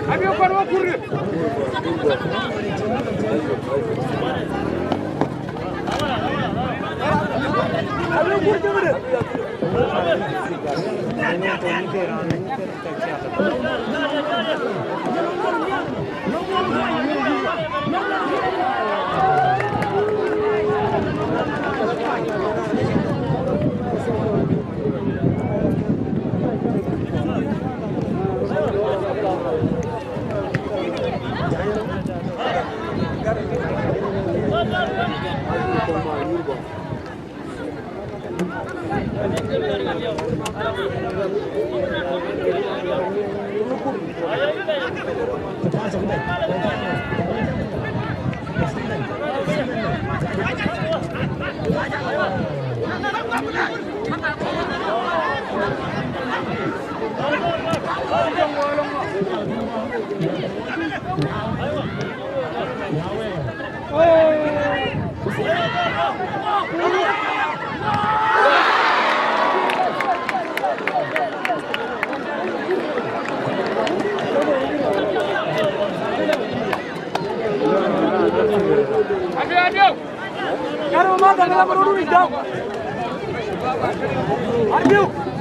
Avião parou a correr. Avião correu. Avião! Cara, manda, me dá para um então! Avião!